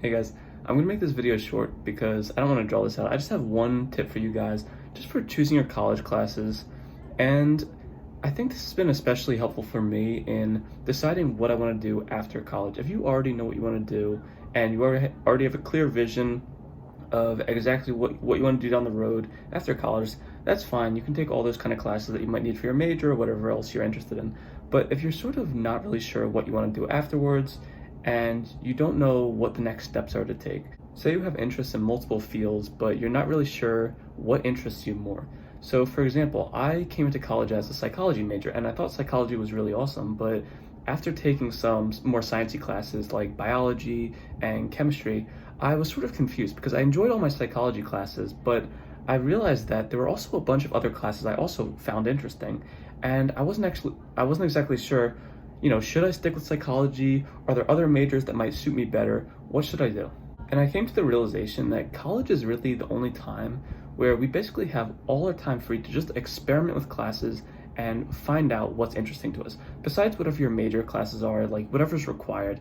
Hey guys, I'm gonna make this video short because I don't want to draw this out. I just have one tip for you guys, just for choosing your college classes. And I think this has been especially helpful for me in deciding what I want to do after college. If you already know what you want to do and you already have a clear vision of exactly what you want to do down the road after college, that's fine. You can take all those kind of classes that you might need for your major or whatever else you're interested in. But if you're sort of not really sure what you want to do afterwards, and you don't know what the next steps are to take. Say you have interests in multiple fields, but you're not really sure what interests you more. So for example, I came into college as a psychology major and I thought psychology was really awesome, but after taking some more sciencey classes like biology and chemistry, I was sort of confused because I enjoyed all my psychology classes, but I realized that there were also a bunch of other classes I also found interesting, and I wasn't exactly sure, should I stick with psychology? Are there other majors that might suit me better? What should I do? And I came to the realization that college is really the only time where we basically have all our time free to just experiment with classes and find out what's interesting to us. Besides whatever your major classes are, like whatever's required,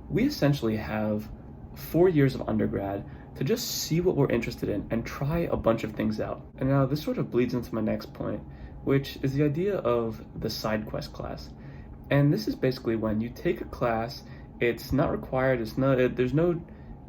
we essentially have 4 years of undergrad to just see what we're interested in and try a bunch of things out. And now this sort of bleeds into my next point, which is the idea of the side quest class. And this is basically when you take a class, it's not required, there's no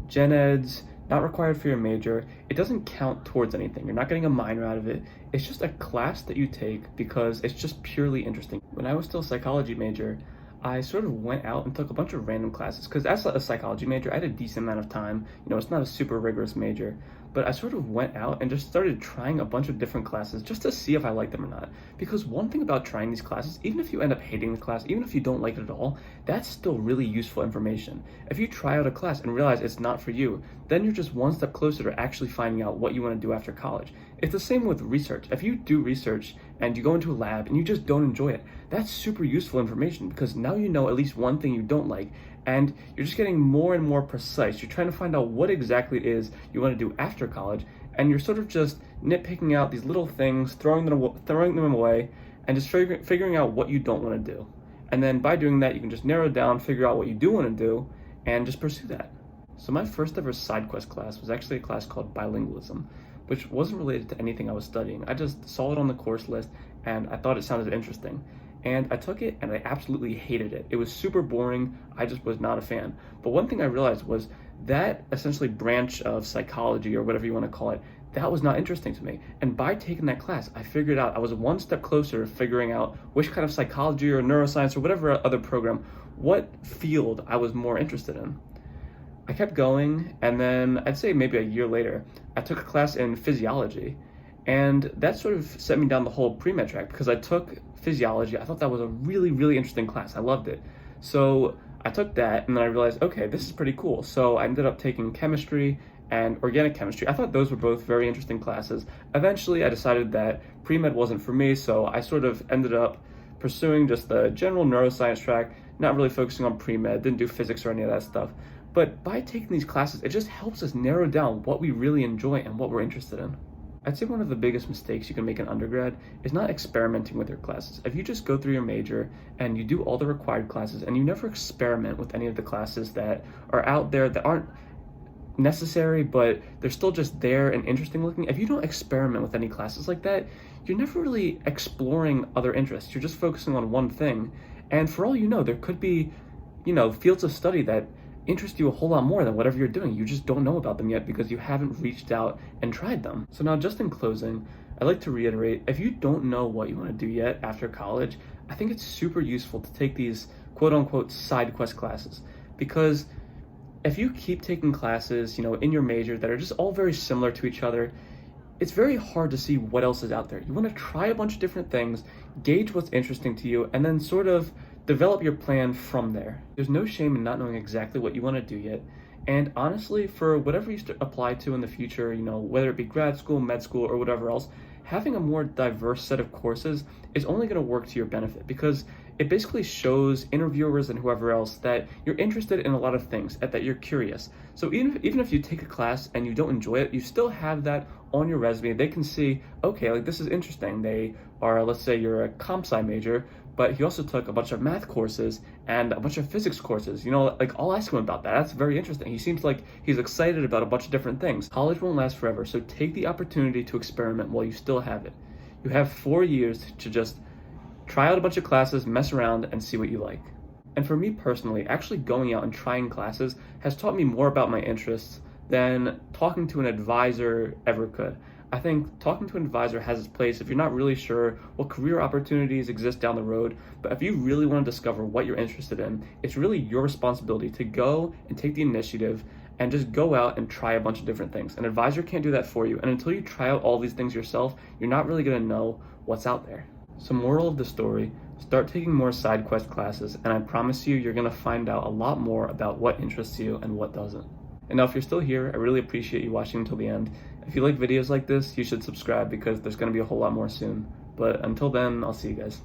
gen eds, not required for your major. It doesn't count towards anything. You're not getting a minor out of it. It's just a class that you take because it's just purely interesting. When I was still a psychology major, I sort of went out and took a bunch of random classes because as a psychology major, I had a decent amount of time. It's not a super rigorous major, but I sort of went out and just started trying a bunch of different classes just to see if I liked them or not. Because one thing about trying these classes, even if you end up hating the class, even if you don't like it at all, that's still really useful information. If you try out a class and realize it's not for you, then you're just one step closer to actually finding out what you want to do after college. It's the same with research. If you do research and you go into a lab and you just don't enjoy it, that's super useful information because now you know at least one thing you don't like, and you're just getting more and more precise. You're trying to find out what exactly it is you want to do after college, and you're sort of just nitpicking out these little things, throwing them away, and just figuring out what you don't want to do. And then by doing that, you can just narrow down, figure out what you do want to do, and just pursue that. So my first ever side quest class was actually a class called bilingualism, which wasn't related to anything I was studying. I just saw it on the course list and I thought it sounded interesting. And I took it and I absolutely hated it. It was super boring. I just was not a fan. But one thing I realized was that essentially branch of psychology, or whatever you want to call it, that was not interesting to me. And by taking that class, I figured out I was one step closer to figuring out which kind of psychology or neuroscience or whatever other program, what field I was more interested in. I kept going, and then I'd say maybe a year later, I took a class in physiology, and that sort of set me down the whole pre-med track because I took physiology. I thought that was a really, really interesting class. I loved it. So I took that, and then I realized, okay, this is pretty cool. So I ended up taking chemistry and organic chemistry. I thought those were both very interesting classes. Eventually, I decided that pre-med wasn't for me, so I sort of ended up pursuing just the general neuroscience track, not really focusing on pre-med, didn't do physics or any of that stuff. But by taking these classes, it just helps us narrow down what we really enjoy and what we're interested in. I'd say one of the biggest mistakes you can make in undergrad is not experimenting with your classes. If you just go through your major and you do all the required classes and you never experiment with any of the classes that are out there that aren't necessary, but they're still just there and interesting looking, if you don't experiment with any classes like that, you're never really exploring other interests. You're just focusing on one thing. And for all you know, there could be, fields of study that interest you a whole lot more than whatever you're doing. You just don't know about them yet because you haven't reached out and tried them. So now, just in closing, I'd like to reiterate, if you don't know what you want to do yet after college, I think it's super useful to take these quote unquote side quest classes, because if you keep taking classes, in your major that are just all very similar to each other, it's very hard to see what else is out there. You want to try a bunch of different things, gauge what's interesting to you, and then sort of develop your plan from there. There's no shame in not knowing exactly what you want to do yet. And honestly, for whatever you apply to in the future, whether it be grad school, med school, or whatever else, having a more diverse set of courses is only going to work to your benefit because it basically shows interviewers and whoever else that you're interested in a lot of things, that you're curious. So even if you take a class and you don't enjoy it, you still have that on your resume. They can see, okay, like this is interesting. They are, let's say you're a comp sci major, but he also took a bunch of math courses and a bunch of physics courses. You know, like I'll ask him about that. That's very interesting. He seems like he's excited about a bunch of different things. College won't last forever, so take the opportunity to experiment while you still have it. You have 4 years to just try out a bunch of classes, mess around, and see what you like. And for me personally, actually going out and trying classes has taught me more about my interests than talking to an advisor ever could. I think talking to an advisor has its place if you're not really sure what career opportunities exist down the road, but if you really want to discover what you're interested in, it's really your responsibility to go and take the initiative and just go out and try a bunch of different things. An advisor can't do that for you, and until you try out all these things yourself, you're not really going to know what's out there. So moral of the story, start taking more side quest classes, and I promise you, you're going to find out a lot more about what interests you and what doesn't. And now if you're still here, I really appreciate you watching until the end. If you like videos like this, you should subscribe because there's going to be a whole lot more soon. But until then, I'll see you guys.